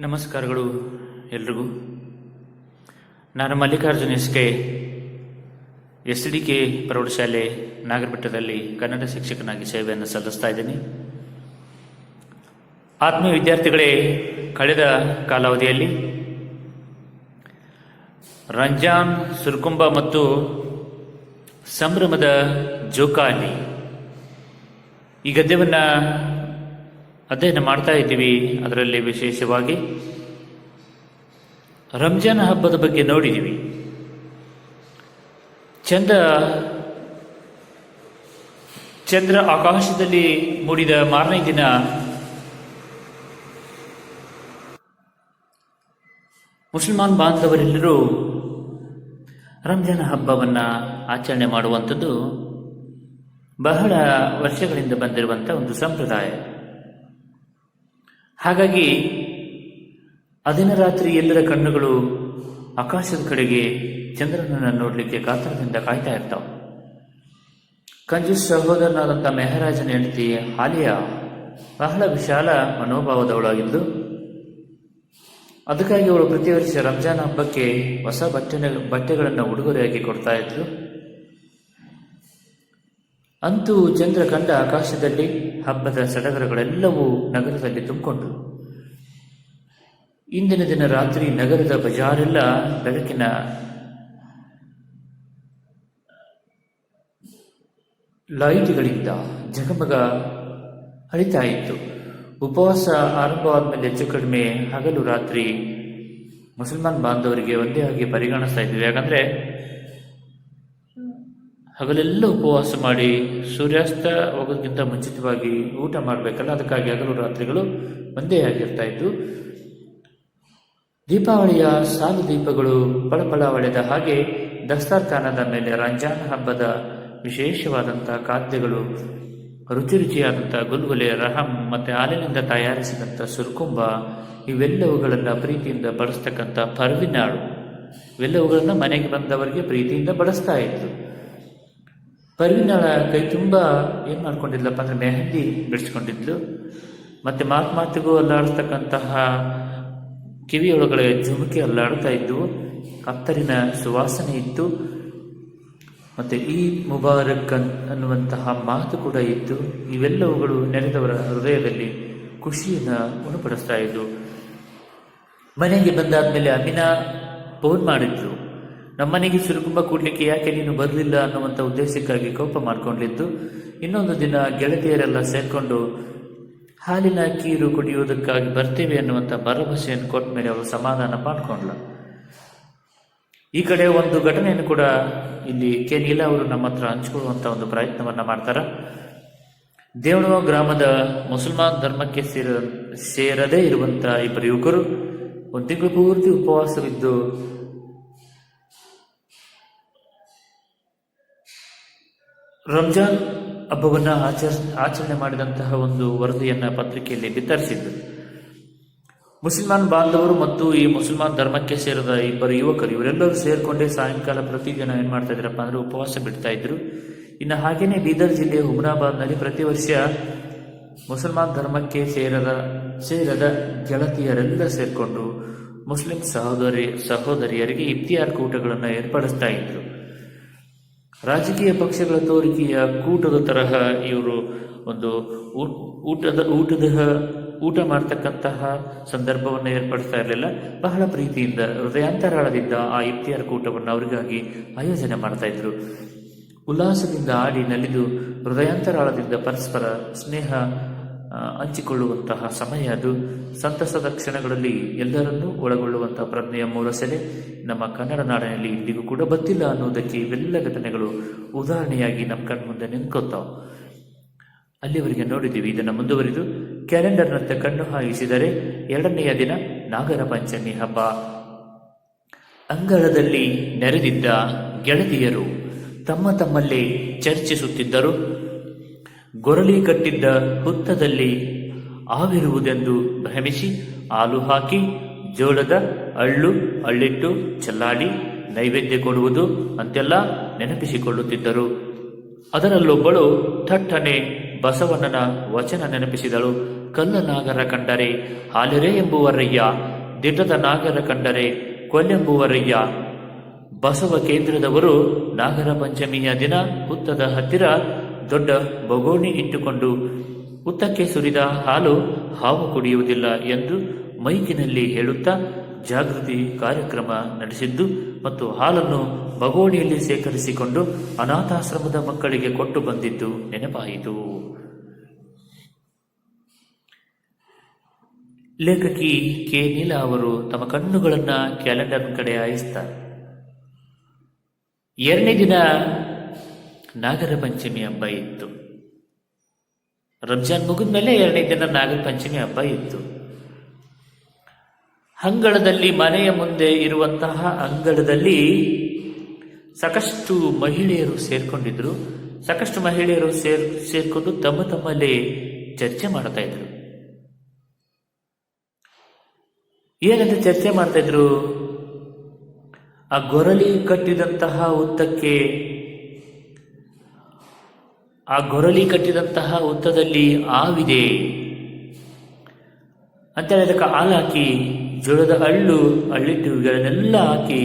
ನಮಸ್ಕಾರಗಳು ಎಲ್ರಿಗೂ. ನಾನು ಮಲ್ಲಿಕಾರ್ಜುನ್ ಎಸ್.ಕೆ. ಎಸ್.ಡಿ.ಕೆ ಪ್ರೌಢಶಾಲೆ ನಾಗರಬೆಟ್ಟದಲ್ಲಿ ಕನ್ನಡ ಶಿಕ್ಷಕನಾಗಿ ಸೇವೆಯನ್ನು ಸಲ್ಲಿಸ್ತಾ ಇದ್ದೀನಿ. ಆತ್ಮೀಯ ವಿದ್ಯಾರ್ಥಿಗಳೇ, ಕಳೆದ ಕಾಲಾವಧಿಯಲ್ಲಿ ರಂಜಾನ್, ಸುರ್ಕುಂಬ ಮತ್ತು ಸಂಭ್ರಮದ ಜೋಕಾಲಿ ಈ ಗದ್ಯವನ್ನು ಅಧ್ಯಯನ ಮಾಡ್ತಾ ಇದ್ದೀವಿ. ಅದರಲ್ಲಿ ವಿಶೇಷವಾಗಿ ರಂಜಾನ್ ಹಬ್ಬದ ಬಗ್ಗೆ ನೋಡಿದ್ದೀವಿ. ಚಂದ್ರ ಆಕಾಶದಲ್ಲಿ ಮೂಡಿದ ಮಾರನೇ ದಿನ ಮುಸಲ್ಮಾನ್ ಬಾಂಧವರೆಲ್ಲರೂ ರಂಜಾನ್ ಹಬ್ಬವನ್ನು ಆಚರಣೆ ಮಾಡುವಂಥದ್ದು ಬಹಳ ವರ್ಷಗಳಿಂದ ಬಂದಿರುವಂಥ ಒಂದು ಸಂಪ್ರದಾಯ. ಹಾಗಾಗಿ ಅದಿನ ರಾತ್ರಿ ಎಲ್ಲರ ಕಣ್ಣುಗಳು ಆಕಾಶದ ಕಡೆಗೆ ಚಂದ್ರನನ್ನು ನೋಡಲಿಕ್ಕೆ ಕಾತರದಿಂದ ಕಾಯ್ತಾ ಇರ್ತಾವೆ. ಕಂಜೂಸ್ ಸಹೋದರನಾದಂಥ ಮೆಹರಾಜನ ಹೆಂಡತಿ ಆಲಿಯಾ ಬಹಳ ವಿಶಾಲ ಮನೋಭಾವದವಳಾಗಿದ್ದು, ಅದಕ್ಕಾಗಿ ಅವಳು ಪ್ರತಿ ವರ್ಷ ರಂಜಾನ್ ಹಬ್ಬಕ್ಕೆ ಹೊಸ ಬಟ್ಟೆಗಳನ್ನು ಉಡುಗೊರೆಯಾಗಿ ಕೊಡ್ತಾ ಇದ್ಲು. ಅಂತೂ ಚಂದ್ರ ಕಂಡ ಆಕಾಶದಲ್ಲಿ ಹಬ್ಬದ ಸಡಗರಗಳೆಲ್ಲವೂ ನಗರದಲ್ಲಿ ತುಂಬಿಕೊಂಡರು. ಇಂದಿನ ದಿನ ರಾತ್ರಿ ನಗರದ ಬಜಾರೆಲ್ಲ ಬೆಳಕಿನ ಲೈಟ್ಗಳಿಂದ ಜಗಮಗ ಹರಿತಾ ಇತ್ತು. ಉಪವಾಸ ಆರಂಭವಾದ ಮೇಲೆ ಹೆಚ್ಚು ಕಡಿಮೆ ಹಗಲು ರಾತ್ರಿ ಮುಸಲ್ಮಾನ್ ಬಾಂಧವರಿಗೆ ಒಂದೇ ಆಗಿ ಪರಿಗಣಿಸ್ತಾ ಇದ್ವಿ. ಯಾಕಂದರೆ ಹಗಲೆಲ್ಲ ಉಪವಾಸ ಮಾಡಿ ಸೂರ್ಯಾಸ್ತ ಹೋಗೋದಕ್ಕಿಂತ ಮುಂಚಿತವಾಗಿ ಊಟ ಮಾಡಬೇಕಲ್ಲ, ಅದಕ್ಕಾಗಿ ಹಗಲು ರಾತ್ರಿಗಳು ಒಂದೇ ಆಗಿರ್ತಾ ಇದ್ದು. ದೀಪಾವಳಿಯ ಸಾಲು ದೀಪಗಳು ಪಳಪಳ ಹೊಳೆದ ಹಾಗೆ ದಸ್ತಾರ್ಖಾನದ ಮೇಲೆ ರಂಜಾನ್ ಹಬ್ಬದ ವಿಶೇಷವಾದಂಥ ಖಾದ್ಯಗಳು, ರುಚಿ ರುಚಿಯಾದಂಥ ಗುಲ್ಗುಲೆ, ರಹಂ ಮತ್ತು ಹಾಲಿನಿಂದ ತಯಾರಿಸಿದಂಥ ಸುರ್ಕುಂಬ, ಇವೆಲ್ಲವುಗಳನ್ನು ಪ್ರೀತಿಯಿಂದ ಬಡಿಸ್ತಕ್ಕಂಥ ಪರ್ವಿನಾಳು, ಇವೆಲ್ಲವುಗಳನ್ನು ಮನೆಗೆ ಬಂದವರಿಗೆ ಪ್ರೀತಿಯಿಂದ ಬಡಿಸ್ತಾ ಇತ್ತು. ಪರ್ವಿನಾಳ ಕೈ ತುಂಬ ಏನು ಮಾಡ್ಕೊಂಡಿದ್ಲಪ್ಪ ಅಂದರೆ ಮೆಹಂದಿ ಬಿಡಿಸ್ಕೊಂಡಿದ್ಲು. ಮತ್ತು ಮಾತಿಗೂ ಅಲ್ಲಾಡಿಸ್ತಕ್ಕಂತಹ ಕಿವಿಯೊಳಗಡೆ ಜುಮುಕಿ ಅಲ್ಲಾಡ್ತಾ ಇದ್ದವು. ಅತ್ತರಿನ ಸುವಾಸನೆ ಇತ್ತು. ಮತ್ತು ಈ ಮುಬಾರಕ್ ಅನ್ನುವಂತಹ ಮಾತು ಕೂಡ ಇತ್ತು. ಇವೆಲ್ಲವುಗಳು ನೆರೆದವರ ಹೃದಯದಲ್ಲಿ ಖುಷಿಯನ್ನು ಉಣಪಡಿಸ್ತಾ ಇದ್ದು. ಮನೆಗೆ ಬಂದಾದ್ಮೇಲೆ ಅಮಿನಾ ಫೋನ್ ಮಾಡಿದ್ರು. ನಮ್ಮನೆಗೆ ಸುರುಕುಂಬ ಕೂಡ್ಲಿಕ್ಕೆ ಯಾಕೆ ನೀನು ಬರಲಿಲ್ಲ ಅನ್ನುವಂಥ ಉದ್ದೇಶಕ್ಕಾಗಿ ಕೋಪ ಮಾಡಿಕೊಂಡಿದ್ದು. ಇನ್ನೊಂದು ದಿನ ಗೆಳತಿಯರೆಲ್ಲ ಸೇರಿಕೊಂಡು ಹಾಲಿನ ಕೀರು ಕುಡಿಯುವುದಕ್ಕಾಗಿ ಬರ್ತೇವೆ ಅನ್ನುವಂಥ ಭರವಸೆಯನ್ನು ಕೊಟ್ಟ ಮೇಲೆ ಅವರು ಸಮಾಧಾನ ಮಾಡಿಕೊಂಡ್ಲ. ಈ ಕಡೆ ಒಂದು ಘಟನೆಯನ್ನು ಕೂಡ ಇಲ್ಲಿ ಕೆ ನೀಲ ಅವರು ನಮ್ಮ ಹತ್ರ ಹಂಚ್ಕೊಳ್ಳುವಂಥ ಒಂದು ಪ್ರಯತ್ನವನ್ನು ಮಾಡ್ತಾರೆ. ದೇವಣವ ಗ್ರಾಮದ ಮುಸಲ್ಮಾನ್ ಧರ್ಮಕ್ಕೆ ಸೇರದೇ ಇರುವಂಥ ಇಬ್ಬರು ಯುವಕರು ಒಂದು ತಿಂಗಳು ಪೂರ್ತಿ ಉಪವಾಸವಿದ್ದು ರಂಜಾನ್ ಹಬ್ಬವನ್ನು ಆಚರಣೆ ಮಾಡಿದಂತಹ ಒಂದು ವರದಿಯನ್ನು ಪತ್ರಿಕೆಯಲ್ಲಿ ಬಿತ್ತರಿಸಿದ್ದರು. ಮುಸಲ್ಮಾನ್ ಬಾಂಧವರು ಮತ್ತು ಈ ಮುಸಲ್ಮಾನ್ ಧರ್ಮಕ್ಕೆ ಸೇರಿದ ಇಬ್ಬರು ಯುವಕರು ಇವರೆಲ್ಲರೂ ಸೇರಿಕೊಂಡೇ ಸಾಯಂಕಾಲ ಪ್ರತಿದಿನ ಏನು ಮಾಡ್ತಾ ಇದ್ರಪ್ಪ ಅಂದರೆ ಉಪವಾಸ ಬಿಡ್ತಾ ಇದ್ರು. ಇನ್ನು ಹಾಗೆಯೇ ಬೀದರ್ ಜಿಲ್ಲೆಯ ಹುಮನಾಬಾದ್ನಲ್ಲಿ ಪ್ರತಿ ವರ್ಷ ಮುಸಲ್ಮಾನ್ ಧರ್ಮಕ್ಕೆ ಸೇರದ ಗೆಳತಿಯರೆಲ್ಲ ಸೇರಿಕೊಂಡು ಮುಸ್ಲಿಂ ಸಹೋದರಿಯರಿಗೆ ಇಫ್ತಿಯಾರ್ ಕೂಟಗಳನ್ನು ಏರ್ಪಡಿಸ್ತಾ ಇದ್ರು. ರಾಜಕೀಯ ಪಕ್ಷಗಳ ತೋರಿಕೆಯ ಕೂಟದ ತರಹ ಇವರು ಒಂದು ಊಟ ಮಾಡ್ತಕ್ಕಂತಹ ಸಂದರ್ಭವನ್ನು ಏರ್ಪಡಿಸ್ತಾ ಇರಲಿಲ್ಲ. ಬಹಳ ಪ್ರೀತಿಯಿಂದ ಹೃದಯಾಂತರಾಳದಿಂದ ಆ ಇಫ್ತಿಯಾರ್ ಕೂಟವನ್ನು ಅವರಿಗಾಗಿ ಆಯೋಜನೆ ಮಾಡ್ತಾ ಇದ್ರು. ಉಲ್ಲಾಸದಿಂದ ಆಡಿ ನಲಿದು ಹೃದಯಾಂತರಾಳದಿಂದ ಪರಸ್ಪರ ಸ್ನೇಹ ಹಂಚಿಕೊಳ್ಳುವಂತಹ ಸಮಯ ಅದು. ಸಂತಸದ ಕ್ಷಣಗಳಲ್ಲಿ ಎಲ್ಲರನ್ನೂ ಒಳಗೊಳ್ಳುವಂತಹ ಪ್ರಜ್ಞೆಯ ಮೂಲ ಸೆಲೆ ನಮ್ಮ ಕನ್ನಡ ನಾಡಿನಲ್ಲಿ ಇಂದಿಗೂ ಕೂಡ ಗೊತ್ತಿಲ್ಲ ಅನ್ನೋದಕ್ಕೆ ಇವೆಲ್ಲ ಘಟನೆಗಳು ಉದಾಹರಣೆಯಾಗಿ ನಮ್ಮ ಕಣ್ಮುಂದೆ ನಿಂತ್ಕೊತಾವ. ಅಲ್ಲಿವರೆಗೆ ನೋಡಿದ್ದೀವಿ. ಇದನ್ನು ಮುಂದುವರಿದು ಕ್ಯಾಲೆಂಡರ್ನಂತೆ ಕಣ್ಣು ಹಾಯಿಸಿದರೆ 2ನೆಯ ದಿನ ನಾಗರ ಪಂಚಮಿ ಹಬ್ಬ. ಅಂಗಳದಲ್ಲಿ ನೆರೆದಿದ್ದ ಗೆಳತಿಯರು ತಮ್ಮಲ್ಲೇ ಚರ್ಚಿಸುತ್ತಿದ್ದರು. ಗೊರಳಿ ಕಟ್ಟಿದ್ದ ಹುತ್ತದಲ್ಲಿ ಆವಿರುವುದೆಂದು ಭ್ರಮಿಸಿ ಹಾಲು ಹಾಕಿ ಜೋಳದ ಅಳ್ಳಿಟ್ಟು ಚೆಲ್ಲಾಡಿ ನೈವೇದ್ಯ ಕೊಡುವುದು ಅಂತೆಲ್ಲ ನೆನಪಿಸಿಕೊಳ್ಳುತ್ತಿದ್ದರು. ಅದರಲ್ಲೊಬ್ಬಳು ಥಟ್ಟನೆ ಬಸವಣ್ಣನ ವಚನ ನೆನಪಿಸಿದಳು. ಕಲ್ಲ ನಾಗರ ಕಂಡರೆ ಹಾಲೆರೆ ಎಂಬುವರಯ್ಯ, ದಿಟದ ನಾಗರ ಕಂಡರೆ ಕೊಲ್ಲೆಂಬುವರಯ್ಯ. ಬಸವ ಕೇಂದ್ರದವರು ನಾಗರ ಪಂಚಮಿಯ ದಿನ ಹುತ್ತದ ಹತ್ತಿರ ದೊಡ್ಡ ಬಗೋಣಿ ಇಟ್ಟುಕೊಂಡು ಹುತ್ತಕ್ಕೆ ಸುರಿದ ಹಾಲು ಹಾವು ಕುಡಿಯುವುದಿಲ್ಲ ಎಂದು ಮೈಕಿನಲ್ಲಿ ಹೇಳುತ್ತಾ ಜಾಗೃತಿ ಕಾರ್ಯಕ್ರಮ ನಡೆಸಿದ್ದು ಮತ್ತು ಹಾಲನ್ನು ಬಗೋಣಿಯಲ್ಲಿ ಸೇಕರಿಸಿಕೊಂಡು ಅನಾಥಾಶ್ರಮದ ಮಕ್ಕಳಿಗೆ ಕೊಟ್ಟು ಬಂದಿದ್ದು ನೆನಪಾಯಿತು. ಲೇಖಕಿ ಕೆ. ನೀಲಾ ಅವರು ತಮ್ಮ ಕಣ್ಣುಗಳನ್ನು ಕ್ಯಾಲೆಂಡರ್ ಕಡೆ ಹಾಯಿಸ್ತಾರೆ. 2ನೇ ದಿನ ನಾಗರ ಪಂಚಮಿ ಹಬ್ಬ ಇತ್ತು. ರಂಜಾನ್ ಮುಗಿದ ಮೇಲೆ 2ನೇ ದಿನ ನಾಗರ ಪಂಚಮಿ ಹಬ್ಬ ಇತ್ತು. ಅಂಗಳದಲ್ಲಿ, ಮನೆಯ ಮುಂದೆ ಇರುವಂತಹ ಅಂಗಳದಲ್ಲಿ ಸಾಕಷ್ಟು ಮಹಿಳೆಯರು ಸೇರ್ಕೊಂಡಿದ್ರು. ಸಾಕಷ್ಟು ಮಹಿಳೆಯರು ಸೇರ್ಕೊಂಡು ತಮ್ಮಲ್ಲಿ ಚರ್ಚೆ ಮಾಡ್ತಾ ಇದ್ರು. ಏನಂತ ಚರ್ಚೆ ಮಾಡ್ತಾ ಇದ್ರು? ಆ ಗೊರಲಿ ಕಟ್ಟಿದಂತಹ ಹುತ್ತಕ್ಕೆ, ಆ ಗೊರಲಿ ಕಟ್ಟಿದಂತಹ ಹುತ್ತದಲ್ಲಿ ಹಾವಿದೆ ಅಂತೇಳಿ ಅದಕ್ಕೆ ಹಾಲು ಹಾಕಿ, ಜೋಳದ ಹಳ್ಳಿಟ್ಟು ಇವುಗಳನ್ನೆಲ್ಲ ಹಾಕಿ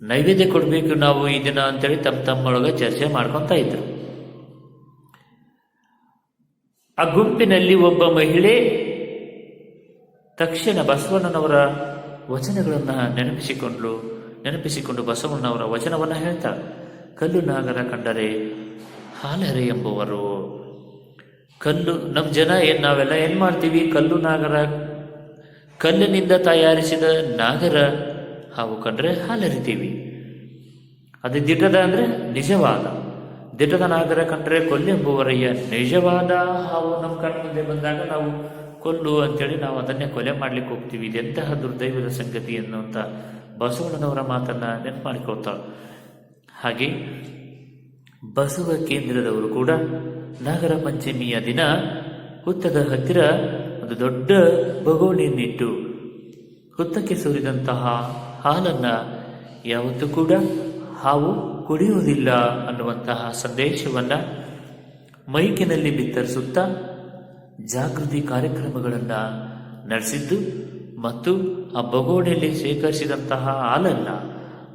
ನೈವೇದ್ಯ ಕೊಡಬೇಕು ನಾವು ಈ ದಿನ ಅಂತೇಳಿ ತಮ್ಮೊಳಗೆ ಚರ್ಚೆ ಮಾಡ್ಕೊತಾ ಇದ್ರು. ಆ ಗುಂಪಿನಲ್ಲಿ ಒಬ್ಬ ಮಹಿಳೆ ತಕ್ಷಣ ಬಸವಣ್ಣನವರ ವಚನಗಳನ್ನು ನೆನಪಿಸಿಕೊಂಡು ಬಸವಣ್ಣನವರ ವಚನವನ್ನು ಹೇಳ್ತಾಳೆ. ಕಲ್ಲು ನಾಗರ ಕಂಡರೆ ಹಾಲೆರೆ ಎಂಬುವರು. ಕಲ್ಲು, ನಮ್ಮ ಜನ ನಾವೆಲ್ಲ ಏನು ಮಾಡ್ತೀವಿ? ಕಲ್ಲು ನಾಗರ, ಕಲ್ಲಿನಿಂದ ತಯಾರಿಸಿದ ನಾಗರ ಹಾವು ಕಂಡ್ರೆ ಹಾಲೆರಿತೀವಿ. ಅದು ದಿಟದ ಅಂದರೆ ನಿಜವಾದ, ದಿಟದ ನಾಗರ ಕಂಡ್ರೆ ಕೊಲ್ಲೆಂಬುವರಯ್ಯ. ನಿಜವಾದ ಹಾವು ನಮ್ಮ ಕಣ್ಣು ಮುಂದೆ ಬಂದಾಗ ನಾವು ಕೊಲ್ಲು ಅಂತೇಳಿ ನಾವು ಅದನ್ನೇ ಕೊಲೆ ಮಾಡ್ಲಿಕ್ಕೆ ಹೋಗ್ತೀವಿ. ಇದೆಂತಹ ದುರ್ದೈವದ ಸಂಗತಿ ಅನ್ನುವಂಥ ಬಸವಣ್ಣನವರ ಮಾತನ್ನ ನೆನಪು ಮಾಡಿಕೊಳ್ತಾಳೆ. ಹಾಗೆ ಬಸವ ಕೇಂದ್ರದವರು ಕೂಡ ನಾಗರ ಪಂಚಮಿಯ ದಿನ ಹುತ್ತದ ಹತ್ತಿರ ಒಂದು ದೊಡ್ಡ ಬಗೋಣಿಯನ್ನಿಟ್ಟು ಹುತ್ತಕ್ಕೆ ಸುರಿದಂತಹ ಹಾಲನ್ನ ಯಾವತ್ತೂ ಕೂಡ ಹಾವು ಕುಡಿಯುವುದಿಲ್ಲ ಅನ್ನುವಂತಹ ಸಂದೇಶವನ್ನ ಮೈಕಿನಲ್ಲಿ ಬಿತ್ತರಿಸುತ್ತಾ ಜಾಗೃತಿ ಕಾರ್ಯಕ್ರಮಗಳನ್ನು ನಡೆಸಿದ್ದು ಮತ್ತು ಆ ಬಗೋಣಿಯಲ್ಲಿ ಶೇಖರಿಸಿದಂತಹ ಹಾಲನ್ನು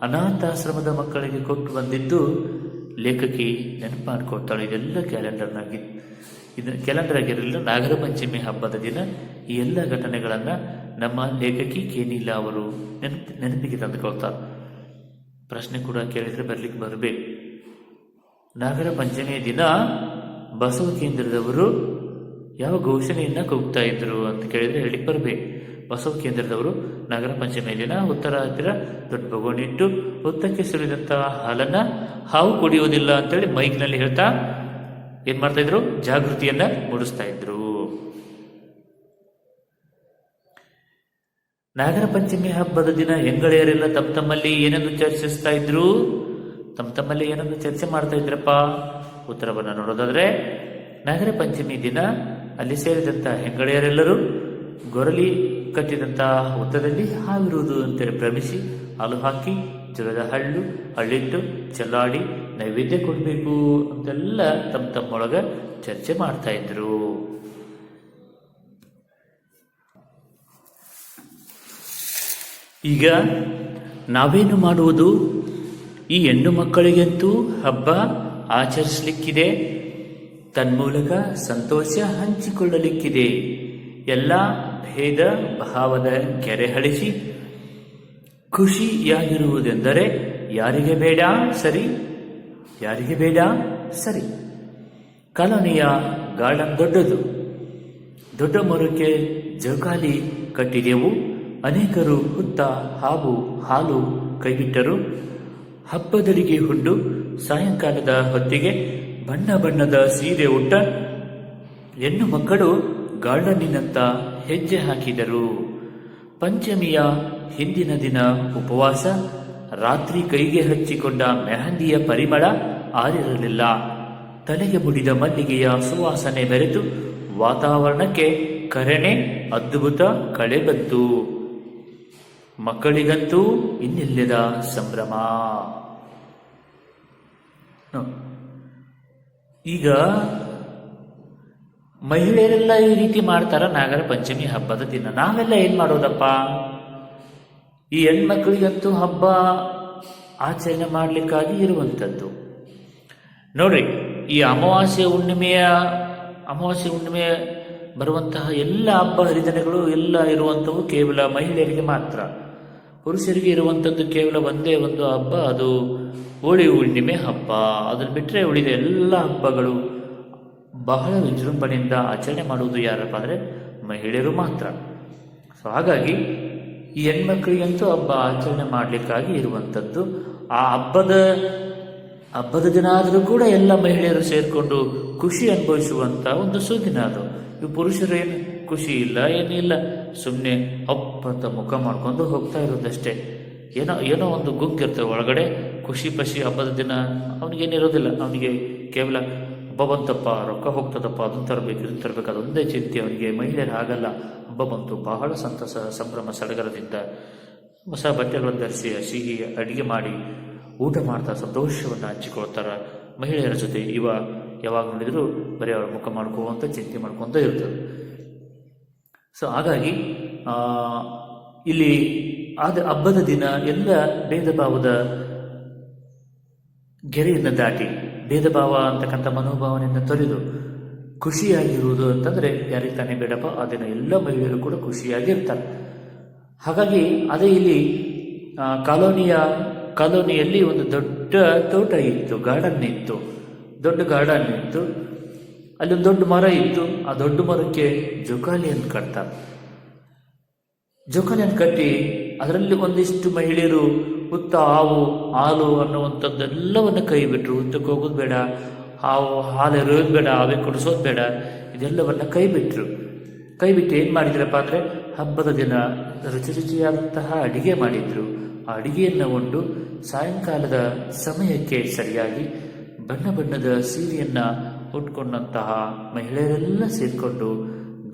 ಅನಾಥಾಶ್ರಮದ ಮಕ್ಕಳಿಗೆ ಕೊಟ್ಟು ಬಂದಿದ್ದು ಲೇಖಕಿ ನೆನಪು ಮಾಡಿಕೊಡ್ತಾಳೆ. ಇದೆಲ್ಲ ಕ್ಯಾಲೆಂಡರ್ ಆಗಿರಲಿಲ್ಲ. ನಾಗರ ಪಂಚಮಿ ಹಬ್ಬದ ದಿನ ಈ ಎಲ್ಲ ಘಟನೆಗಳನ್ನು ನಮ್ಮ ಲೇಖಕಿ ಕೆ. ನೀಲಾ ಅವರು ನೆನಪಿಗೆ ತಂದುಕೊಳ್ತಾರೆ. ಪ್ರಶ್ನೆ ಕೂಡ ಕೇಳಿದರೆ ಬರಬೇಕು. ನಾಗರ ಪಂಚಮಿಯ ದಿನ ಬಸವ ಕೇಂದ್ರದವರು ಯಾವ ಘೋಷಣೆಯನ್ನ ಕೂಗ್ತಾ ಇದ್ರು ಅಂತ ಕೇಳಿದ್ರೆ ಹೇಳಿಕ್ ಬರಬೇಕು. ಬಸವ ಕೇಂದ್ರದವರು ನಾಗರ ಪಂಚಮಿಯ ದಿನ ಹುತ್ತರ ಹತ್ತಿರ ದೊಡ್ಡ ಬಗೋಣಿ ಇಟ್ಟು ಹುತ್ತಕ್ಕೆ ಸುರಿದಂತಹ ಹಾಲನ್ನ ಹಾವು ಕುಡಿಯುವುದಿಲ್ಲ ಅಂತೇಳಿ ಮೈಕ್ನಲ್ಲಿ ಹೇಳ್ತಾ ಏನ್ ಮಾಡ್ತಾ ಇದ್ರು? ಜಾಗೃತಿಯನ್ನ ಮೂಡಿಸ್ತಾ ಇದ್ರು. ನಾಗರ ಪಂಚಮಿ ಹಬ್ಬದ ದಿನ ಹೆಂಗಳೆಯರೆಲ್ಲ ತಮ್ಮಲ್ಲಿ ಏನನ್ನು ಚರ್ಚಿಸ್ತಾ ಇದ್ರು? ತಮ್ಮಲ್ಲಿ ಏನನ್ನು ಚರ್ಚೆ ಮಾಡ್ತಾ ಇದ್ರಪ್ಪ? ಉತ್ತರವನ್ನು ನೋಡೋದಾದ್ರೆ, ನಾಗರ ಪಂಚಮಿ ದಿನ ಅಲ್ಲಿ ಸೇರಿದಂತ ಹೆಂಗಳೆಯರೆಲ್ಲರೂ ಗೊರಲಿ ಕಟ್ಟಿದಂತಹ ಹುತ್ತದಲ್ಲಿ ಹಾವಿರುವುದು ಅಂತೇಳಿ ಭ್ರಮಿಸಿ ಹಾಲು ಹಾಕಿ ಜೋಳದ ಹಳ್ಳಿಟ್ಟು ಚೆಲ್ಲಾಡಿ ನೈವೇದ್ಯ ಕೊಡಬೇಕು ಅಂತೆಲ್ಲ ತಮ್ಮೊಳಗ ಚರ್ಚೆ ಮಾಡ್ತಾ ಇದ್ರು. ಈಗ ನಾವೇನು ಮಾಡುವುದು? ಈ ಹೆಣ್ಣು ಮಕ್ಕಳಿಗಂತೂ ಹಬ್ಬ ಆಚರಿಸಲಿಕ್ಕಿದೆ, ತನ್ಮೂಲಕ ಸಂತೋಷ ಹಂಚಿಕೊಳ್ಳಲಿಕ್ಕಿದೆ. ಎಲ್ಲ ಭೇದ ಭಾವದ ಕೆರೆ ಹಳಿಸಿ ಖುಷಿಯಾಗಿರುವುದೆಂದರೆ ಯಾರಿಗೆ ಬೇಡ ಸರಿ. ಕಾಲೋನಿಯ ಗಾರ್ಡನ್ ದೊಡ್ಡದು. ದೊಡ್ಡ ಮರಕ್ಕೆ ಜೋಕಾಲಿ ಕಟ್ಟಿದೆವು. ಅನೇಕರು ಹುತ್ತ ಹಾಲು ಕೈಬಿಟ್ಟರು. ಹಬ್ಬದಡಿಗೆ ಹುಟ್ಟು ಸಾಯಂಕಾಲದ ಹೊತ್ತಿಗೆ ಬಣ್ಣ ಬಣ್ಣದ ಸೀರೆ ಉಟ್ಟ ಹೆಣ್ಣು ಮಕ್ಕಳು ಗಾರ್ಡನ್ನಿನತ್ತ ಹೆಜ್ಜೆ ಹಾಕಿದರು. ಪಂಚಮಿಯ ಹಿಂದಿನ ದಿನ ಉಪವಾಸ. ರಾತ್ರಿ ಕೈಗೆ ಹಚ್ಚಿಕೊಂಡ ಮೆಹಂದಿಯ ಪರಿಮಳ ಆರಿರಲಿಲ್ಲ. ತಲೆಗೆ ಮುಡಿದ ಮಲ್ಲಿಗೆಯ ಸುವಾಸನೆ ಬೆರೆತು ವಾತಾವರಣಕ್ಕೆ ಕರೆನೆ ಅದ್ಭುತ ಕಳೆ ಬಂತು. ಮಕ್ಕಳಿಗಂತೂ ಇನ್ನಿಲ್ಲದ ಸಂಭ್ರಮ. ಈಗ ಮಹಿಳೆಯರೆಲ್ಲ ಈ ರೀತಿ ಮಾಡ್ತಾರ ನಾಗರ ಪಂಚಮಿ ಹಬ್ಬದ ದಿನ. ನಾವೆಲ್ಲ ಏನ್ ಮಾಡೋದಪ್ಪ? ಈ ಹೆಣ್ಮಕ್ಳಿಗಂತೂ ಹಬ್ಬ ಆಚರಣೆ ಮಾಡಲಿಕ್ಕಾಗಿ ಇರುವಂಥದ್ದು. ನೋಡ್ರಿ, ಈ ಅಮಾವಾಸ್ಯೆ ಹುಣ್ಣಿಮೆ ಬರುವಂತಹ ಎಲ್ಲ ಹಬ್ಬ ಹರಿದಿನಗಳು ಎಲ್ಲ ಇರುವಂಥವು ಕೇವಲ ಮಹಿಳೆಯರಿಗೆ ಮಾತ್ರ. ಪುರುಷರಿಗೆ ಇರುವಂಥದ್ದು ಕೇವಲ ಒಂದೇ ಒಂದು ಹಬ್ಬ, ಅದು ಹೋಳಿ ಹುಣ್ಣಿಮೆ ಹಬ್ಬ. ಅದನ್ನು ಬಿಟ್ಟರೆ ಉಳಿದ ಎಲ್ಲ ಹಬ್ಬಗಳು ಬಹಳ ವಿಜೃಂಭಣೆಯಿಂದ ಆಚರಣೆ ಮಾಡುವುದು ಯಾರಪ್ಪ ಅಂದರೆ ಮಹಿಳೆಯರು ಮಾತ್ರ. ಸೊ ಹಾಗಾಗಿ ಈ ಹೆಣ್ಮಕ್ಳಿಗಂತೂ ಹಬ್ಬ ಆಚರಣೆ ಮಾಡಲಿಕ್ಕಾಗಿ ಇರುವಂಥದ್ದು. ಆ ಹಬ್ಬದ ದಿನ ಆದರೂ ಕೂಡ ಎಲ್ಲ ಮಹಿಳೆಯರು ಸೇರಿಕೊಂಡು ಖುಷಿ ಅನುಭವಿಸುವಂಥ ಒಂದು ಸುದಿನ ಅದು. ಇವು ಪುರುಷರು ಏನು ಖುಷಿ ಇಲ್ಲ, ಏನಿಲ್ಲ, ಸುಮ್ಮನೆ ಹಬ್ಬದ ಮುಖ ಮಾಡ್ಕೊಂಡು ಹೋಗ್ತಾ ಇರೋದಷ್ಟೇ. ಏನೋ ಒಂದು ಗುಂಗಿರ್ತವೆ ಒಳಗಡೆ. ಖುಷಿ ಪಶಿ ಹಬ್ಬದ ದಿನ ಅವನಿಗೇನಿರೋದಿಲ್ಲ. ಅವನಿಗೆ ಕೇವಲ ಹಬ್ಬ ಬಂತಪ್ಪ, ರೊಕ್ಕ ಹೋಗ್ತದಪ್ಪ, ಅದನ್ನು ತರಬೇಕು ಇದನ್ನು ತರಬೇಕು, ಅದೊಂದೇ ಚಿಂತೆ ಅವನಿಗೆ. ಮಹಿಳೆಯರು ಹಾಗಲ್ಲ. ಹಬ್ಬ ಬಂತು, ಬಹಳ ಸಂತಸ ಸಂಭ್ರಮ ಸಡಗರದಿಂದ ಹೊಸ ಬಟ್ಟೆಗಳನ್ನು ಧರಿಸಿ ಸಿಹಿ ಅಡುಗೆ ಮಾಡಿ ಊಟ ಮಾಡ್ತಾ ಸಂತೋಷವನ್ನು ಹಂಚಿಕೊಳ್ತಾರೆ ಮಹಿಳೆಯರ ಜೊತೆ. ಯಾವಾಗ ನೋಡಿದ್ರು ಬರೀ ಅವರ ಮುಖ ಮಾಡ್ಕೋವಂತ ಚಿಂತೆ ಮಾಡ್ಕೊತ ಇರ್ತದೆ. ಸೊ ಹಾಗಾಗಿ ಇಲ್ಲಿ ಹಬ್ಬದ ದಿನ ಎಲ್ಲ ಭೇದ ಭಾವದ ಗೆರೆಯನ್ನು ದಾಟಿ, ಭೇದ ಭಾವ ಅಂತಕ್ಕಂಥ ಮನೋಭಾವನೆಯನ್ನು ತೊರೆದು ಖುಷಿಯಾಗಿರುವುದು ಅಂತಂದರೆ ಯಾರಿಗೆ ತಾನೇ ಬೇಡಪ್ಪ? ಆ ದಿನ ಎಲ್ಲ ಮಹಿಳೆಯರು ಕೂಡ ಖುಷಿಯಾಗಿರ್ತಾರೆ. ಹಾಗಾಗಿ ಅದೇ ಇಲ್ಲಿ ಕಾಲೋನಿಯಲ್ಲಿ ಒಂದು ದೊಡ್ಡ ತೋಟ ಇತ್ತು, ಗಾರ್ಡನ್ ಇತ್ತು, ದೊಡ್ಡ ಗಾರ್ಡನ್ ಇತ್ತು. ಅಲ್ಲಿ ಒಂದು ದೊಡ್ಡ ಮರ ಇತ್ತು. ಆ ದೊಡ್ಡ ಮರಕ್ಕೆ ಜೋಕಾಲಿಯನ್ನು ಕಟ್ತಾರೆ. ಜೋಕಾಲಿಯನ್ನು ಕಟ್ಟಿ ಅದರಲ್ಲಿ ಒಂದಿಷ್ಟು ಮಹಿಳೆಯರು ಹುತ್ತ, ಹಾಲು ಅನ್ನುವಂಥದ್ದೆಲ್ಲವನ್ನು ಕೈ ಬಿಟ್ಟರು. ಹುತ್ತಕ್ಕೆ ಹೋಗೋದು ಬೇಡ, ಹಾಲು ಎರೆಯೋದು ಬೇಡ, ಅವೇ ಕೊಡಿಸೋದು ಬೇಡ, ಇದೆಲ್ಲವನ್ನ ಕೈ ಬಿಟ್ಟು ಏನು ಮಾಡಿದ್ರಪ್ಪ ಅಂದರೆ ಹಬ್ಬದ ದಿನ ರುಚಿಯಾದಂತಹ ಅಡಿಗೆ ಮಾಡಿದ್ರು. ಆ ಅಡಿಗೆಯನ್ನು ಉಂಡು ಸಾಯಂಕಾಲದ ಸಮಯಕ್ಕೆ ಸರಿಯಾಗಿ ಬಣ್ಣದ ಸೀರೆಯನ್ನು ಉಟ್ಕೊಂಡಂತಹ ಮಹಿಳೆಯರೆಲ್ಲ ಸೇರಿಕೊಂಡು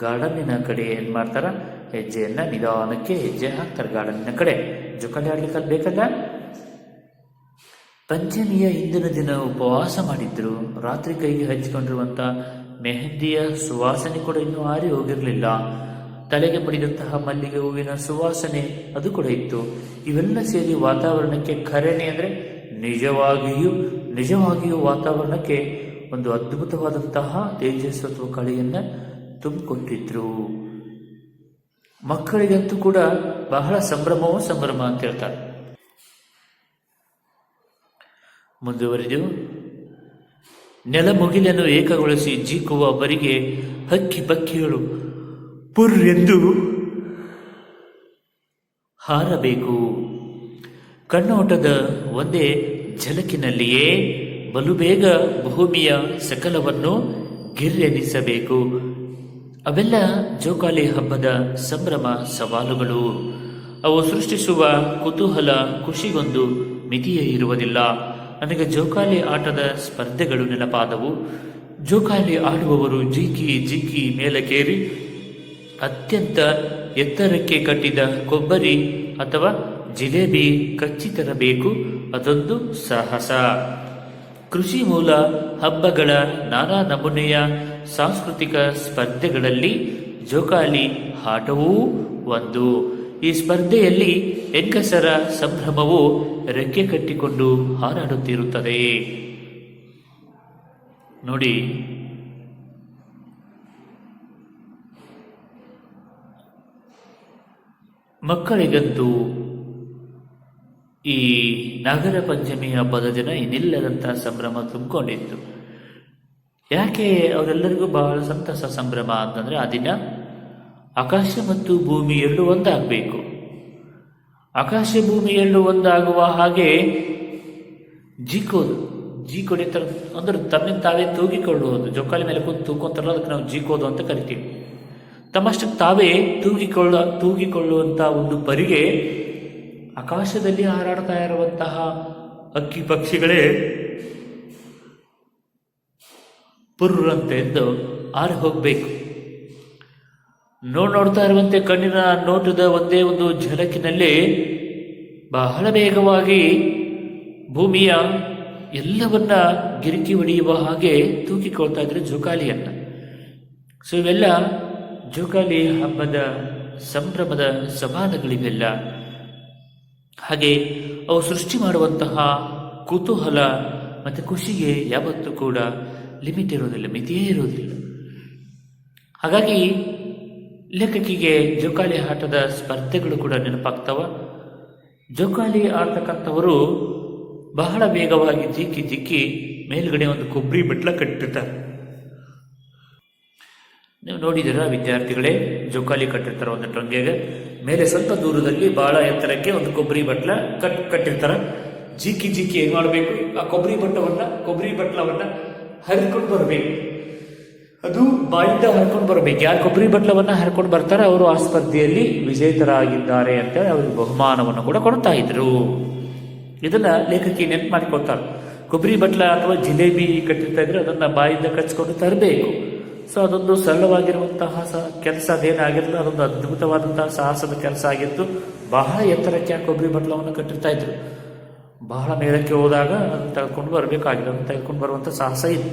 ಗಾರ್ಡನ್ನಿನ ಕಡೆ ಏನು ಮಾಡ್ತಾರೆ? ಹೆಜ್ಜೆಯನ್ನು ನಿಧಾನಕ್ಕೆ ಹೆಜ್ಜೆ ಹಾಕ್ತಾರೆ ಗಾರ್ಡನ್ನಿನ ಕಡೆ. ಜೋಕಾಲಿ ಆಡ್ಲಿಕ್ಕೆ ಅಲ್ಲಿ ಬೇಕಲ್ಲ. ಪಂಚಮಿಯ ಹಿಂದಿನ ದಿನ ಉಪವಾಸ ಮಾಡಿದ್ರು. ರಾತ್ರಿ ಕೈಗೆ ಹಚ್ಚಿಕೊಂಡಿರುವಂಥ ಮೆಹಂದಿಯ ಸುವಾಸನೆ ಕೂಡ ಇನ್ನೂ ಆರಿ ಹೋಗಿರಲಿಲ್ಲ. ತಲೆಗೆ ಪಡೆದಂತಹ ಮಲ್ಲಿಗೆ ಹೂವಿನ ಸುವಾಸನೆ ಅದು ಕೂಡ ಇತ್ತು. ಇವೆಲ್ಲ ಸೇರಿ ವಾತಾವರಣಕ್ಕೆ ಖರೇನೆ ಅಂದರೆ ನಿಜವಾಗಿಯೂ ವಾತಾವರಣಕ್ಕೆ ಒಂದು ಅದ್ಭುತವಾದಂತಹ ತೇಜಸ್ಸತ್ವ ಕಳೆಯನ್ನು ತುಂಬಿಕೊಟ್ಟಿದ್ರು. ಮಕ್ಕಳಿಗಂತೂ ಕೂಡ ಬಹಳ ಸಂಭ್ರಮ ಅಂತ ಹೇಳ್ತಾರೆ. ಮುಂದುವರೆದು ನೆಲಮುಗಿಲನ್ನು ಏಕಗೊಳಿಸಿ ಜೀಕುವ ಬರಿಗೆ ಹಕ್ಕಿ ಪಕ್ಕಿಗಳು ಪುರ್ರೆಂದು ಹಾರಬೇಕು. ಕಣ್ಣೋಟದ ಒಂದೇ ಝಲಕಿನಲ್ಲಿಯೇ ಬಲು ಬೇಗ ಭೂಮಿಯ ಸಕಲವನ್ನು ಗಿರ್ರೆನಿಸಬೇಕು. ಅವೆಲ್ಲ ಜೋಕಾಲಿ ಹಬ್ಬದ ಸಂಭ್ರಮ ಸವಾಲುಗಳು. ಅವು ಸೃಷ್ಟಿಸುವ ಕುತೂಹಲ ಖುಷಿಗೊಂದು ಮಿತಿಯೇ ಇರುವುದಿಲ್ಲ. ನನಗೆ ಜೋಕಾಲಿ ಆಟದ ಸ್ಪರ್ಧೆಗಳು ನೆನಪಾದವು. ಜೋಕಾಲಿ ಆಡುವವರು ಜೀಕಿ ಮೇಲಕ್ಕೇರಿ ಅತ್ಯಂತ ಎತ್ತರಕ್ಕೆ ಕಟ್ಟಿದ ಕೊಬ್ಬರಿ ಅಥವಾ ಜಿಲೇಬಿ ಕಚ್ಚಿ ತರಬೇಕು. ಅದೊಂದು ಸಾಹಸ. ಕೃಷಿ ಮೂಲ ಹಬ್ಬಗಳ ನಾನಾ ನಮೂನೆಯ ಸಾಂಸ್ಕೃತಿಕ ಸ್ಪರ್ಧೆಗಳಲ್ಲಿ ಜೋಕಾಲಿ ಆಟವೂ ಒಂದು. ಈ ಸ್ಪರ್ಧೆಯಲ್ಲಿ ಹೆಂಗಸರ ಸಂಭ್ರಮವು ರೆಕ್ಕೆ ಕಟ್ಟಿಕೊಂಡು ಹಾರಾಡುತ್ತಿರುತ್ತದೆ. ನೋಡಿ, ಮಕ್ಕಳಿಗಂತೂ ಈ ನಾಗರ ಪಂಚಮಿ ಹಬ್ಬದ ದಿನ ಇನ್ನಿಲ್ಲದಂಥ ಸಂಭ್ರಮ ತುಂಬಿಕೊಂಡಿತ್ತು. ಯಾಕೆ ಅವರೆಲ್ಲರಿಗೂ ಬಹಳ ಸಂತಸ ಸಂಭ್ರಮ ಅಂತಂದರೆ ಆ ದಿನ ಆಕಾಶ ಮತ್ತು ಭೂಮಿ ಎರಡು ಒಂದಾಗಬೇಕು. ಆಕಾಶ ಭೂಮಿ ಎರಡು ಒಂದಾಗುವ ಹಾಗೆ ಜೀಕೋಡಿ ಥರ ಅಂದ್ರೆ ತಮ್ಮಿಂದ ತಾವೇ ತೂಗಿಕೊಳ್ಳುವುದು. ಜೋಕಾಲಿ ಮೇಲೆ ಕೂತು ತೂಕೊಂತಾರಲ್ಲ, ಅದಕ್ಕೆ ನಾವು ಜೀಕೋದು ಅಂತ ಕರಿತೀವಿ. ತಮ್ಮಷ್ಟಕ್ಕೆ ತಾವೇ ತೂಗಿಕೊಳ್ಳುವಂಥ ಒಂದು ಪರಿಗೆ ಆಕಾಶದಲ್ಲಿ ಹಾರಾಡ್ತಾ ಇರುವಂತಹ ಅಕ್ಕಿ ಪಕ್ಷಿಗಳೇ ಪುರ್ರಂತ ಎಂದು ಹಾರಿ ಹೋಗಬೇಕು. ನೋಡ್ತಾ ಇರುವಂತೆ ಕಣ್ಣಿನ ನೋಟದ ಒಂದೇ ಒಂದು ಝಲಕಿನಲ್ಲಿ ಬಹಳ ವೇಗವಾಗಿ ಭೂಮಿಯ ಎಲ್ಲವನ್ನ ಗಿರಿಕಿ ಹೊಡೆಯುವ ಹಾಗೆ ತೂಗಿಕೊಳ್ತಾ ಇದ್ರು ಜೋಕಾಲಿಯನ್ನ. ಸೊ ಇವೆಲ್ಲ ಜೋಕಾಲಿ ಹಬ್ಬದ ಸಂಭ್ರಮದ ಸವಾಲುಗಳಿವೆಲ್ಲ. ಹಾಗೆ ಅವು ಸೃಷ್ಟಿ ಮಾಡುವಂತಹ ಕುತೂಹಲ ಮತ್ತು ಖುಷಿಗೆ ಯಾವತ್ತೂ ಕೂಡ ಲಿಮಿಟ್ ಇರೋದಿಲ್ಲ, ಮಿತಿಯೇ ಇರೋದಿಲ್ಲ. ಹಾಗಾಗಿ ಲೇಖಕಿಗೆ ಜೋಕಾಲಿ ಆಟದ ಸ್ಪರ್ಧೆಗಳು ಕೂಡ ನೆನಪಾಗ್ತವ. ಜೋಕಾಲಿ ಆಡ್ತಕ್ಕಂಥವರು ಬಹಳ ವೇಗವಾಗಿ ಜಿಕ್ಕಿ ಮೇಲ್ಗಡೆ ಒಂದು ಕೊಬ್ಬರಿ ಬಟ್ಲ ಕಟ್ಟಿರ್ತಾರೆ. ನೀವು ನೋಡಿದಿರ ವಿದ್ಯಾರ್ಥಿಗಳೇ, ಜೋಕಾಲಿ ಕಟ್ಟಿರ್ತಾರೆ ಒಂದು ಟೊಂಗೆಗೆ ಮೇಲೆ ಸ್ವಲ್ಪ ದೂರದಲ್ಲಿ ಬಹಳ ಎತ್ತರಕ್ಕೆ ಒಂದು ಕೊಬ್ಬರಿ ಬಟ್ಲ ಕಟ್ಟಿರ್ತಾರೆ. ಜಿಕ್ಕಿ ಏನ್ ಮಾಡಬೇಕು, ಆ ಕೊಬ್ಬರಿ ಬಟ್ಲವನ್ನ ಹರಿಕೊಂಡು ಬರಬೇಕು. ಅದು ಬಾಯಿಂದ ಹರ್ಕೊಂಡು ಬರಬೇಕು. ಯಾರು ಕೊಬ್ಬರಿ ಬಟ್ಲವನ್ನ ಹರ್ಕೊಂಡು ಬರ್ತಾರೆ ಅವರು ಆ ಸ್ಪರ್ಧೆಯಲ್ಲಿ ವಿಜೇತರಾಗಿದ್ದಾರೆ ಅಂತೇಳಿ ಅವ್ರಿಗೆ ಬಹುಮಾನವನ್ನು ಕೂಡ ಕೊಡ್ತಾ ಇದ್ರು. ಇದನ್ನ ಲೇಖಕಿ ನೆನ್ಪು ಮಾಡಿಕೊಡ್ತಾರೆ. ಕೊಬ್ಬರಿ ಬಟ್ಲ ಅಥವಾ ಜಿಲೇಬಿ ಕಟ್ಟಿರ್ತಾ ಇದ್ರೆ ಅದನ್ನ ಬಾಯಿಂದ ಕಚ್ಕೊಂಡು ತರಬೇಕು. ಸೊ ಅದೊಂದು ಸರಳವಾಗಿರುವಂತಹ ಕೆಲಸ ಅದೇನಾಗಿರಲಿಲ್ಲ, ಅದೊಂದು ಅದ್ಭುತವಾದಂತಹ ಸಾಹಸದ ಕೆಲಸ ಆಗಿತ್ತು. ಬಹಳ ಎತ್ತರಕ್ಕೆ ಆ ಕೊಬ್ಬರಿ ಬಟ್ಲವನ್ನು ಕಟ್ಟಿರ್ತಾ ಇದ್ರು. ಬಹಳ ಮೇಲಕ್ಕೆ ಹೋದಾಗ ಅದನ್ನು ತೆಗೆದುಕೊಂಡು ಬರಬೇಕಾಗಿದೆ. ಅದನ್ನು ತೆಗೆದುಕೊಂಡು ಬರುವಂಥ ಸಾಹಸ ಇದೆ.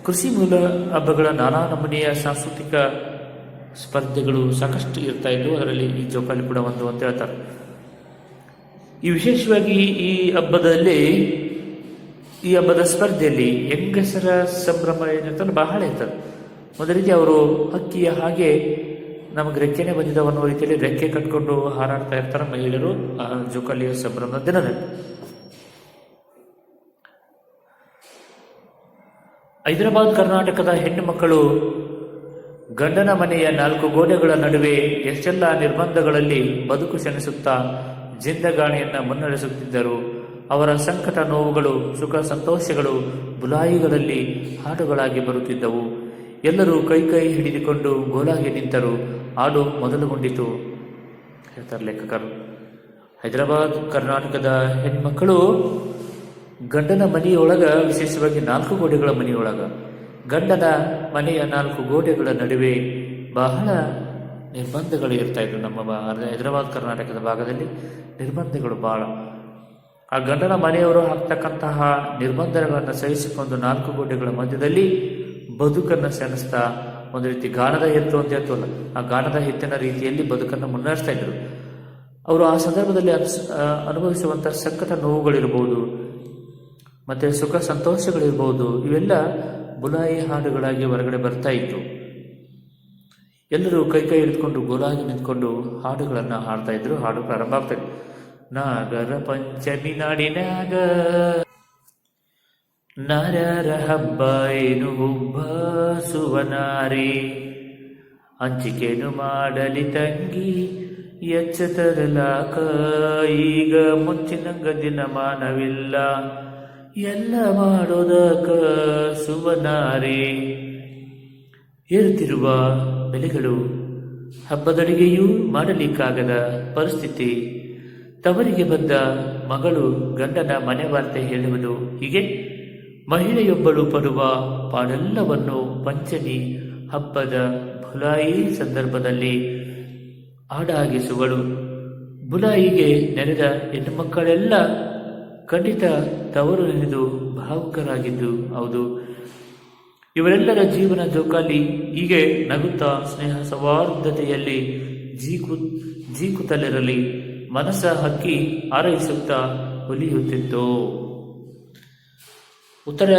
ಕೃಷಿ ಮೂಲ ಹಬ್ಬಗಳ ನಾನಾ ನಮೂನೆಯ ಸಾಂಸ್ಕೃತಿಕ ಸ್ಪರ್ಧೆಗಳು ಸಾಕಷ್ಟು ಇರ್ತಾ ಇದ್ವು. ಅದರಲ್ಲಿ ಈ ಜೋಕಾಲಿ ಕೂಡ ಒಂದು ಅಂತ ಹೇಳ್ತಾರೆ. ಈ ವಿಶೇಷವಾಗಿ ಈ ಹಬ್ಬದ ಸ್ಪರ್ಧೆಯಲ್ಲಿ ಹೆಂಗಸರ ಸಂಭ್ರಮ ಏನಿರ್ತದೆ ಬಹಳ ಇರ್ತದೆ. ಒಂದು ರೀತಿ ಅವರು ಹಕ್ಕಿಯ ಹಾಗೆ ನಮಗೆ ರೆಕ್ಕೆನೆ ಬಂದಿದ್ದಾವ ಅನ್ನೋ ರೀತಿಯಲ್ಲಿ ರೆಕ್ಕೆ ಕಟ್ಕೊಂಡು ಹಾರಾಡ್ತಾ ಇರ್ತಾರೆ ಮಹಿಳೆಯರು ಆ ಜೋಕಾಲಿಯ ಸಂಭ್ರಮದ ದಿನದಲ್ಲಿ. ಹೈದರಾಬಾದ್ ಕರ್ನಾಟಕದ ಹೆಣ್ಣು ಮಕ್ಕಳು ಗಂಡನ ಮನೆಯ 4 ಗೋಡೆಗಳ ನಡುವೆ ಎಷ್ಟೆಲ್ಲ ನಿರ್ಬಂಧಗಳಲ್ಲಿ ಬದುಕು ಸೆಣಸುತ್ತಾ ಜಿಂದಗಾಣಿಯನ್ನ ಮುನ್ನಡೆಸುತ್ತಿದ್ದರು. ಅವರ ಸಂಕಟ ನೋವುಗಳು ಸುಖ ಸಂತೋಷಗಳು ಬುಲಾಯಿಗಳಲ್ಲಿ ಹಾಡುಗಳಾಗಿ ಬರುತ್ತಿದ್ದವು. ಎಲ್ಲರೂ ಕೈ ಹಿಡಿದುಕೊಂಡು ಗೋಲಾಗಿ ನಿಂತರು. ಹಾಡು ಮೊದಲುಗೊಂಡಿತು ಹೇಳ್ತಾರೆ ಲೇಖಕರು. ಹೈದರಾಬಾದ್ ಕರ್ನಾಟಕದ ಹೆಣ್ಮಕ್ಕಳು ಗಂಡನ ಮನೆಯೊಳಗ, ವಿಶೇಷವಾಗಿ 4 ಗೋಡೆಗಳ ಮನೆಯೊಳಗ, ಗಂಡನ ಮನೆಯ 4 ಗೋಡೆಗಳ ನಡುವೆ ಬಹಳ ನಿರ್ಬಂಧಗಳು ಇರ್ತಾ ಇದ್ವು. ನಮ್ಮ ಹೈದರಾಬಾದ್ ಕರ್ನಾಟಕದ ಭಾಗದಲ್ಲಿ ನಿರ್ಬಂಧಗಳು ಬಹಳ. ಆ ಗಂಡನ ಮನೆಯವರು ಹಾಕ್ತಕ್ಕಂತಹ ನಿರ್ಬಂಧಗಳನ್ನು ಸಹಿಸಿಕೊಂಡು 4 ಗೋಡೆಗಳ ಮಧ್ಯದಲ್ಲಿ ಬದುಕನ್ನು ಸೆಣಸ್ತಾ ಒಂದು ರೀತಿ ಗಾಣದ ಎತ್ತು ಅಂತ ಹೇಳ್ತವಲ್ಲ, ಆ ಗಾಣದ ಎತ್ತಿನ ರೀತಿಯಲ್ಲಿ ಬದುಕನ್ನು ಮುನ್ನಡೆಸ್ತಾ ಇದ್ರು. ಅವರು ಆ ಸಂದರ್ಭದಲ್ಲಿ ಅನುಭವಿಸುವಂತಹ ಸಂಕಟ ನೋವುಗಳಿರ್ಬೋದು, ಮತ್ತೆ ಸುಖ ಸಂತೋಷಗಳಿರ್ಬೋದು, ಇವೆಲ್ಲ ಬುಲಾಯಿ ಹಾಡುಗಳಾಗಿ ಹೊರಗಡೆ ಬರ್ತಾ ಇತ್ತು. ಎಲ್ಲರೂ ಕೈ ಹಿಡಿದುಕೊಂಡು ಗೋಲಾಗಿ ನಿಂತ್ಕೊಂಡು ಹಾಡುಗಳನ್ನು ಹಾಡ್ತಾ ಇದ್ರು. ಹಾಡು ಪ್ರಾರಂಭ ಆಗ್ತಾ ಇತ್ತು. ನಾಗರ ಪಂಚಮಿ ನಾಡಿನಾಗ ನಾರ್ಯಾರ ಹಬ್ಬ ಏನು ಹುಬ್ಬ ಸುವನಾರಿ, ಹಂಚಿಕೆನು ಮಾಡಲಿ ತಂಗಿ ಎಚ್ಚ ತರಲಾಕ, ಈಗ ಮುಂಚಿನಂಗ ದಿನಮಾನವಿಲ್ಲ ಎಲ್ಲ ಮಾಡೋದಕ ಸುವನಾರಿ. ಏರುತ್ತಿರುವ ಬೆಲೆಗಳು, ಹಬ್ಬದಡಿಗೆಯೂ ಮಾಡಲಿಕ್ಕಾಗದ ಪರಿಸ್ಥಿತಿ, ತವರಿಗೆ ಬಂದ ಮಗಳು ಗಂಡನ ಮನೆ ವಾರ್ತೆ ಹೇಳುವುದು, ಹೀಗೆ ಮಹಿಳೆಯೊಬ್ಬಳು ಪಡುವ ಪಾಡೆಲ್ಲವನ್ನು ಪಂಚಮಿ ಹಬ್ಬದ ಬುಲಾಯಿ ಸಂದರ್ಭದಲ್ಲಿ ಹಾಡಾಗಿಸುವಳು. ಬುಲಾಯಿಗೆ ನೆರೆದ ಹೆಣ್ಣು ಮಕ್ಕಳೆಲ್ಲ ಖಂಡಿತ ತವರು ನೆನೆದು ಭಾವುಕರಾಗಿದ್ದು ಹೌದು. ಇವರೆಲ್ಲರ ಜೀವನ ಜೋಕಾಲಿ ಹೀಗೆ ನಗುತ್ತಾ ಸ್ನೇಹ ಸೌಹಾರ್ದತೆಯಲ್ಲಿ ಜೀಕುತ್ತಲಿರಲಿ ಮನಸ್ಸ ಹಕ್ಕಿ ಹಾರೈಸುತ್ತಾ ಹೊಲಿಯುತ್ತಿತ್ತು. ಉತ್ತರ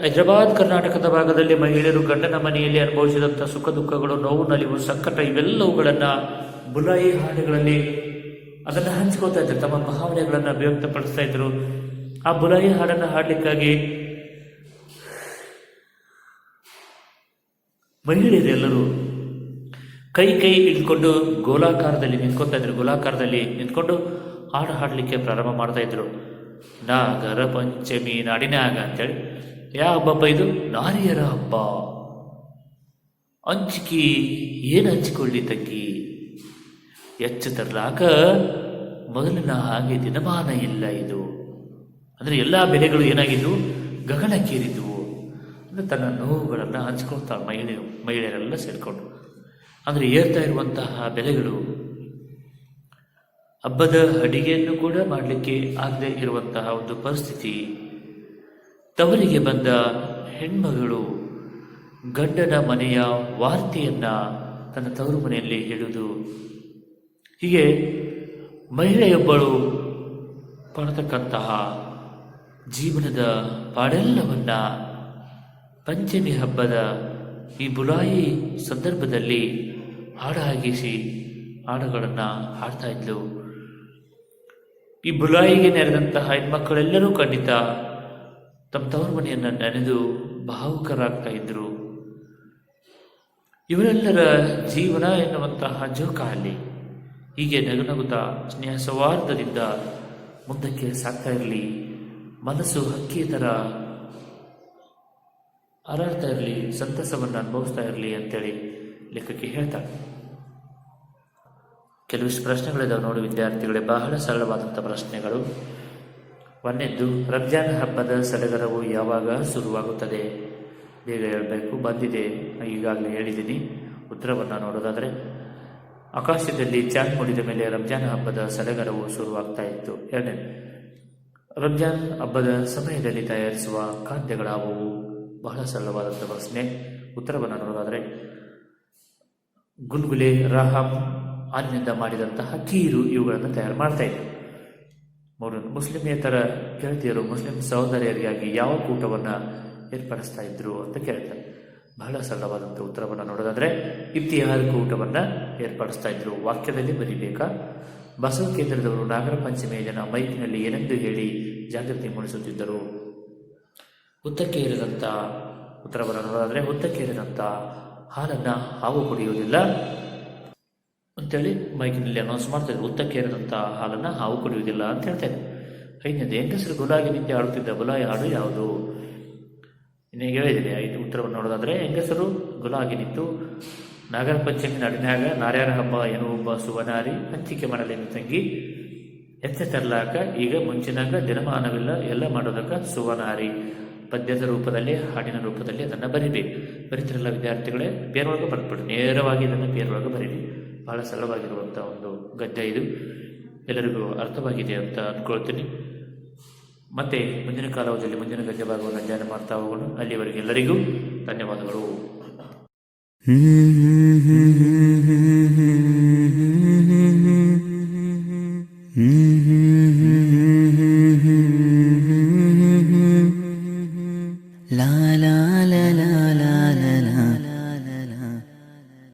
ಹೈದರಾಬಾದ್ ಕರ್ನಾಟಕದ ಭಾಗದಲ್ಲಿ ಮಹಿಳೆಯರು ಗಂಡನ ಮನೆಯಲ್ಲಿ ಅನುಭವಿಸಿದಂಥ ಸುಖ ದುಃಖಗಳು, ನೋವು ನಲಿವು, ಸಂಕಟ ಇವೆಲ್ಲವುಗಳನ್ನ ಬುಲಾಯಿ ಹಾಡುಗಳಲ್ಲಿ ಅದನ್ನು ಹಂಚ್ಕೋತಾ ಇದ್ರು. ತಮ್ಮ ಭಾವನೆಗಳನ್ನು ವ್ಯಕ್ತಪಡಿಸ್ತಾ ಇದ್ರು. ಆ ಬುಲಾಯಿ ಹಾಡನ್ನು ಹಾಡಲಿಕ್ಕಾಗಿ ಮಹಿಳೆಯರೆಲ್ಲರೂ ಕೈ ಹಿಡ್ಕೊಂಡು ಗೋಲಾಕಾರದಲ್ಲಿ ನಿಂತ್ಕೊತಾ ಇದ್ರು. ಗೋಲಾಕಾರದಲ್ಲಿ ನಿಂತ್ಕೊಂಡು ಹಾಡು ಹಾಡಲಿಕ್ಕೆ ಪ್ರಾರಂಭ ಮಾಡ್ತಾ ಇದ್ರು. ನಾಗರ ಪಂಚಮಿ ನಾಡಿನಾಗ ಅಂತೇಳಿ. ಯಾವ ಹಬ್ಬ ಇದು? ನಾರಿಯರ ಹಬ್ಬ. ಹಂಚಿಕೆ ಏನು ಹಂಚಿಕೊಳ್ಳಿ ತಂಗಿ, ಎಚ್ಚ ತರ್ಲಾಕ ಮೊದಲಿನ ಹಾಗೆ ದಿನಮಾನ ಇಲ್ಲ. ಇದು ಅಂದರೆ ಎಲ್ಲ ಬೆಲೆಗಳು ಏನಾಗಿದ್ವು? ಗಗನಕ್ಕೇರಿದ್ವು. ಅಂದರೆ ತನ್ನ ನೋವುಗಳನ್ನು ಹಂಚ್ಕೊಳ್ತಾಳೆ ಮಹಿಳೆಯರೆಲ್ಲ ಸೇರಿಕೊಂಡು. ಅಂದರೆ ಏರ್ತಾ ಇರುವಂತಹ ಬೆಲೆಗಳು, ಹಬ್ಬದ ಅಡಿಗೆಯನ್ನು ಕೂಡ ಮಾಡಲಿಕ್ಕೆ ಆಗದೆ ಇರುವಂತಹ ಒಂದು ಪರಿಸ್ಥಿತಿ, ತವರಿಗೆ ಬಂದ ಹೆಣ್ಮಗಳು ಗಂಡನ ಮನೆಯ ವಾರ್ತೆಯನ್ನ ತನ್ನ ತವರು ಮನೆಯಲ್ಲಿ ಹೇಳುವುದು. ಹೀಗೆ ಮಹಿಳೆಯೊಬ್ಬಳು ಪಡತಕ್ಕಂತಹ ಜೀವನದ ಪಾಡೆಲ್ಲವನ್ನ ಪಂಚಮಿ ಹಬ್ಬದ ಈ ಬುಲಾಯಿ ಸಂದರ್ಭದಲ್ಲಿ ಹಾಡಾಗಿಸಿ ಹಾಡುಗಳನ್ನು ಹಾಡ್ತಾ ಇದ್ಲು. ಈ ಬುಲಾಯಿಗೆ ನೆರೆದಂತಹ ಹೆಣ್ಮಕ್ಕಳೆಲ್ಲರೂ ಖಂಡಿತ ತಮ್ಮ ತವರು ಮನೆಯನ್ನು ನೆನೆದು ಭಾವುಕರಾಗ್ತಾ ಇದ್ರು. ಇವರೆಲ್ಲರ ಜೀವನ ಎನ್ನುವಂತಹ ಜೋಕಾಲಿ ಹೀಗೆ ನಗುನಗುತ್ತಾ ಸ್ನೇಹ ಸೌಹಾರ್ದದಿಂದ ಮುಂದಕ್ಕೆ ಸಾಗ್ತಾ ಇರಲಿ, ಮನಸ್ಸು ಹಕ್ಕಿಯ ಥರ ಹಾರಾಡ್ತಾ ಇರಲಿ, ಸಂತಸವನ್ನು ಅನುಭವಿಸ್ತಾ ಇರಲಿ ಅಂತೇಳಿ ಲೇಖಕಿ ಹೇಳ್ತಾಳೆ. ಕೆಲವಿಷ್ಟು ಪ್ರಶ್ನೆಗಳಿದಾವೆ ನೋಡಿ ವಿದ್ಯಾರ್ಥಿಗಳೇ, ಬಹಳ ಸರಳವಾದಂಥ ಪ್ರಶ್ನೆಗಳು. ಒಂದನೇದ್ದು, ರಂಜಾನ್ ಹಬ್ಬದ ಸಡಗರವು ಯಾವಾಗ ಶುರುವಾಗುತ್ತದೆ? ಬೇಗ ಹೇಳಬೇಕು, ಬಂದಿದೆ, ಈಗಾಗಲೇ ಹೇಳಿದ್ದೀನಿ. ಉತ್ತರವನ್ನು ನೋಡೋದಾದರೆ, ಆಕಾಶದಲ್ಲಿ ಚಾಂದ್ ಮೂಡಿದ ಮೇಲೆ ರಂಜಾನ್ ಹಬ್ಬದ ಸಡಗರವು ಶುರುವಾಗ್ತಾ ಇತ್ತು. ಎರಡನೇ, ರಂಜಾನ್ ಹಬ್ಬದ ಸಮಯದಲ್ಲಿ ತಯಾರಿಸುವ ಖಾದ್ಯಗಳಾವುವು? ಬಹಳ ಸರಳವಾದಂಥ ಪ್ರಶ್ನೆ. ಉತ್ತರವನ್ನು ನೋಡೋದಾದರೆ, ಗುಲ್ಗುಲೆ, ರಹಮ್, ಹಾಲಿನಿಂದ ಮಾಡಿದಂತಹ ಖೀರು ಇವುಗಳನ್ನು ತಯಾರು ಮಾಡ್ತಾ ಇದ್ರು. ಮೂರನೇ, ಮುಸ್ಲಿಮೇತರ ಗೆಳತಿಯರು ಮುಸ್ಲಿಂ ಸಹೋದರಿಯರಿಗಾಗಿ ಯಾವ ಕೂಟವನ್ನು ಏರ್ಪಡಿಸ್ತಾ ಇದ್ರು ಅಂತ ಕೇಳ್ತಾರೆ. ಬಹಳ ಸರಳವಾದಂಥ ಉತ್ತರವನ್ನು ನೋಡೋದಾದರೆ, ಇಫ್ತಿಹಾರ್ ಕೂಟವನ್ನು ಏರ್ಪಡಿಸ್ತಾ ಇದ್ರು. ವಾಕ್ಯದಲ್ಲಿ ಬರೀಬೇಕಾ? ಬಸವ ಕೇಂದ್ರದವರು ನಾಗರ ಪಂಚಮಿಯ ದಿನ ಮೈಕಿನಲ್ಲಿ ಏನೆಂದು ಹೇಳಿ ಜಾಗೃತಿ ಮೂಡಿಸುತ್ತಿದ್ದರು? ಹುತ್ತಕ್ಕೆ ಇರಿದಂಥ ಉತ್ತರವನ್ನು ನೋಡೋದಾದರೆ, ಹುತ್ತಕ್ಕೆ ಇರಿದಂಥ ಹಾಲನ್ನು ಹಾವು ಕುಡಿಯುವುದಿಲ್ಲ ಅಂತೇಳಿ ಮೈಕಿನಲ್ಲಿ ಅನೌನ್ಸ್ ಮಾಡ್ತಾಯಿದ್ರು. ಹುತ್ತಕ್ಕೆ ಇರಿದಂಥ ಹಾಲನ್ನು ಹಾವು ಕುಡಿಯುವುದಿಲ್ಲ ಅಂತ ಹೇಳ್ತಾಯಿದ್ರು. ಐದನೇದು, ಹೆಂಗಸರು ಗುಲಾಗಿ ನಿಂತು ಆಡುತ್ತಿದ್ದ ಬುಲಾಯಿ ಹಾಡು ಯಾವುದು? ಇನ್ನೇಗೆ ಹೇಳಿದ್ದೀನಿ. ಐದು ಉತ್ತರವನ್ನು ನೋಡೋದಾದರೆ, ಹೆಂಗಸರು ಗುಲಾಗಿ ನಿಂತು ನಾಗರ ಪಂಚಮಿ ನಡಿನಾಗ ನಾರ್ಯಾರ ಹಬ್ಬ ಎನ್ನುವ ಸುವನಾರಿ ಹಂಚಿಕೆ ಮಾಡಲೇನು ತಂಗಿ ಎಚ್ಚ ತರ್ಲಾಕ ಈಗ ಮುಂಚಿನಾಗ ದಿನಮಾನವಿಲ್ಲ ಎಲ್ಲ ಮಾಡೋದಕ್ಕೆ ಸುವನಾರಿ. ಪದ್ಯದ ರೂಪದಲ್ಲಿ, ಹಾಡಿನ ರೂಪದಲ್ಲಿ ಅದನ್ನು ಬರಿಬೇಕು. ಬರೀತಿರಲ್ಲ ವಿದ್ಯಾರ್ಥಿಗಳೇ, ಪೇರೊಳಗೆ ಬರೆದ್ಬಿಡಿ, ನೇರವಾಗಿ ಇದನ್ನು ಪೇರೊಳಗೆ ಬರೀರಿ. ಬಹಳ ಸರಳವಾಗಿರುವಂಥ ಒಂದು ಗದ್ಯ ಇದು. ಎಲ್ಲರಿಗೂ ಅರ್ಥವಾಗಿದೆ ಅಂತ ಅಂದ್ಕೊಳ್ತೀನಿ. ಮತ್ತೆ ಮುಂದಿನ ಕಾಲಾವಧಿಯಲ್ಲಿ ಮುಂದಿನ ಗದ್ಯ ಭಾಗವನ್ನು ಅಧ್ಯಯನ ಮಾಡ್ತಾ ಹೋಗೋಣ. ಅಲ್ಲಿವರೆಗೆ ಎಲ್ಲರಿಗೂ ಧನ್ಯವಾದಗಳು. Hmm